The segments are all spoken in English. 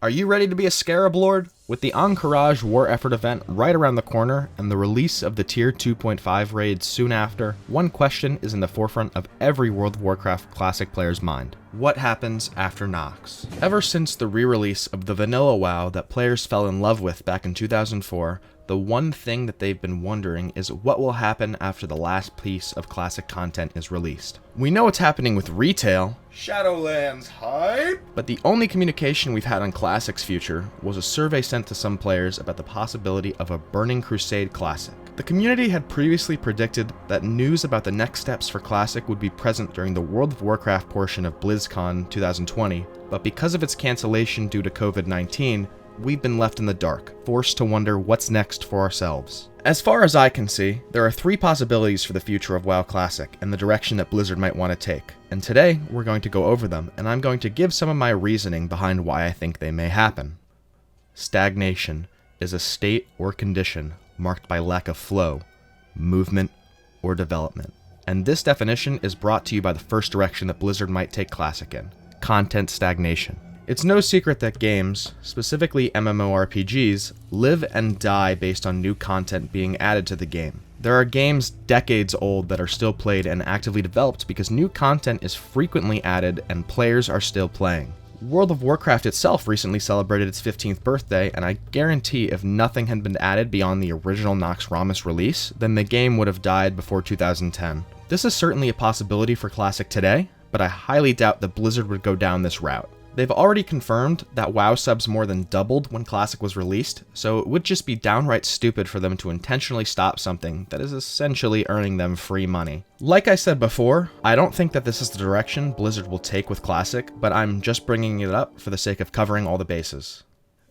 Are you ready to be a Scarab Lord? With the Encourage War Effort event right around the corner and the release of the Tier 2.5 raid soon after, one question is in the forefront of every World of Warcraft Classic player's mind. What happens after Nox? Ever since the re-release of the vanilla WoW that players fell in love with back in 2004, the one thing that they've been wondering is what will happen after the last piece of Classic content is released. We know what's happening with retail, Shadowlands hype, but the only communication we've had on Classic's future was a survey sent to some players about the possibility of a Burning Crusade Classic. The community had previously predicted that news about the next steps for Classic would be present during the World of Warcraft portion of BlizzCon 2020, but because of its cancellation due to COVID-19, we've been left in the dark, forced to wonder what's next for ourselves. As far as I can see, there are three possibilities for the future of WoW Classic and the direction that Blizzard might want to take, and today we're going to go over them, and I'm going to give some of my reasoning behind why I think they may happen. Stagnation is a state or condition marked by lack of flow, movement, or development. And this definition is brought to you by the first direction that Blizzard might take Classic in: content stagnation. It's no secret that games, specifically MMORPGs, live and die based on new content being added to the game. There are games decades old that are still played and actively developed because new content is frequently added and players are still playing. World of Warcraft itself recently celebrated its 15th birthday, and I guarantee if nothing had been added beyond the original Naxxramas release, then the game would have died before 2010. This is certainly a possibility for Classic today, but I highly doubt that Blizzard would go down this route. They've already confirmed that WoW subs more than doubled when Classic was released, so it would just be downright stupid for them to intentionally stop something that is essentially earning them free money. Like I said before, I don't think that this is the direction Blizzard will take with Classic, but I'm just bringing it up for the sake of covering all the bases.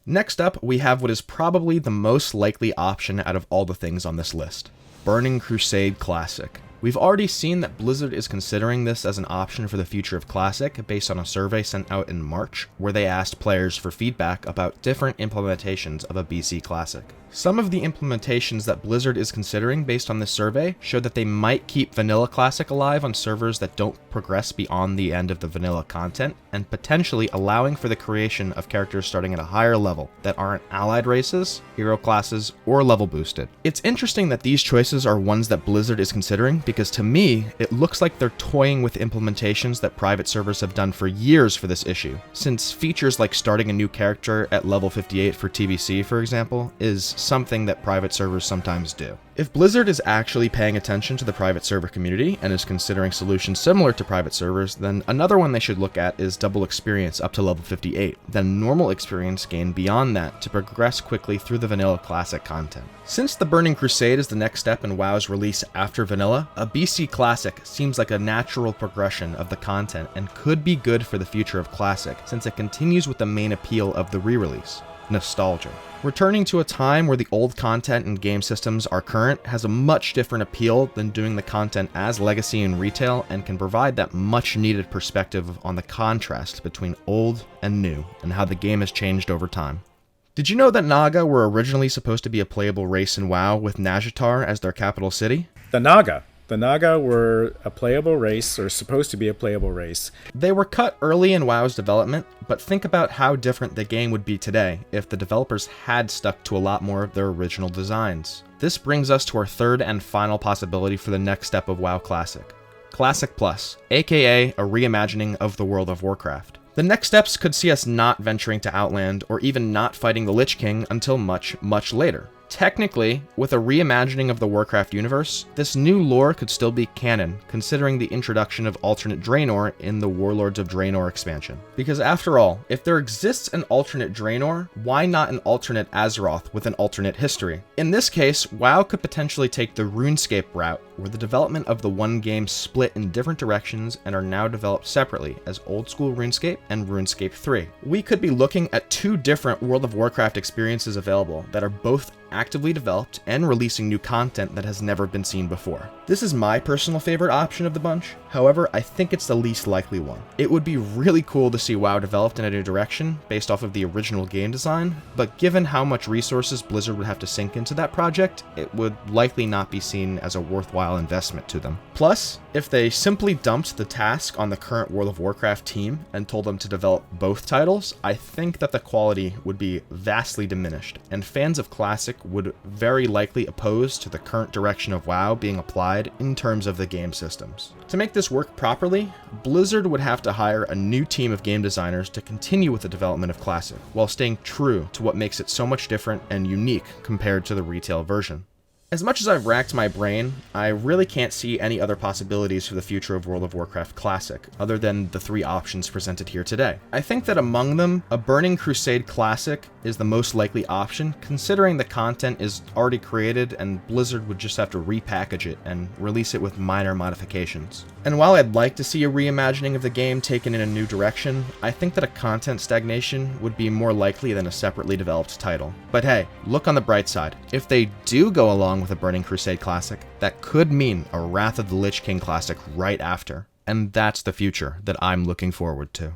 Next up, we have what is probably the most likely option out of all the things on this list: Burning Crusade Classic. We've already seen that Blizzard is considering this as an option for the future of Classic based on a survey sent out in March, where they asked players for feedback about different implementations of a BC Classic. Some of the implementations that Blizzard is considering based on this survey show that they might keep Vanilla Classic alive on servers that don't progress beyond the end of the vanilla content, and potentially allowing for the creation of characters starting at a higher level that aren't allied races, hero classes, or level boosted. It's interesting that these choices are ones that Blizzard is considering, because to me, it looks like they're toying with implementations that private servers have done for years for this issue, since features like starting a new character at level 58 for TBC, for example, is something that private servers sometimes do. If Blizzard is actually paying attention to the private server community and is considering solutions similar to private servers, then another one they should look at is double experience up to level 58, then normal experience gained beyond that to progress quickly through the vanilla Classic content. Since the Burning Crusade is the next step in WoW's release after vanilla, a BC Classic seems like a natural progression of the content and could be good for the future of Classic, since it continues with the main appeal of the re-release: nostalgia. Returning to a time where the old content and game systems are current has a much different appeal than doing the content as legacy in retail, and can provide that much needed perspective on the contrast between old and new and how the game has changed over time. Did you know that Naga were originally supposed to be a playable race in WoW with Nazjatar as their capital city? The Naga were a playable race, or supposed to be a playable race. They were cut early in WoW's development, but think about how different the game would be today if the developers had stuck to a lot more of their original designs. This brings us to our third and final possibility for the next step of WoW Classic: Classic Plus, aka a reimagining of the World of Warcraft. The next steps could see us not venturing to Outland, or even not fighting the Lich King until much, much later. Technically, with a reimagining of the Warcraft universe, this new lore could still be canon, considering the introduction of alternate Draenor in the Warlords of Draenor expansion. Because after all, if there exists an alternate Draenor, why not an alternate Azeroth with an alternate history? In this case, WoW could potentially take the RuneScape route, where the development of the one game split in different directions and are now developed separately as Old School RuneScape and RuneScape 3. We could be looking at two different World of Warcraft experiences available that are both actively developed, and releasing new content that has never been seen before. This is my personal favorite option of the bunch, however, I think it's the least likely one. It would be really cool to see WoW developed in a new direction based off of the original game design, but given how much resources Blizzard would have to sink into that project, it would likely not be seen as a worthwhile investment to them. Plus, if they simply dumped the task on the current World of Warcraft team and told them to develop both titles, I think that the quality would be vastly diminished, and fans of Classic would very likely oppose to the current direction of WoW being applied in terms of the game systems. To make this work properly, Blizzard would have to hire a new team of game designers to continue with the development of Classic, while staying true to what makes it so much different and unique compared to the retail version. As much as I've racked my brain, I really can't see any other possibilities for the future of World of Warcraft Classic, other than the 3 options presented here today. I think that among them, a Burning Crusade Classic is the most likely option, considering the content is already created and Blizzard would just have to repackage it and release it with minor modifications. And while I'd like to see a reimagining of the game taken in a new direction, I think that a content stagnation would be more likely than a separately developed title. But hey, look on the bright side. If they do go along with a Burning Crusade Classic, that could mean a Wrath of the Lich King Classic right after. And that's the future that I'm looking forward to.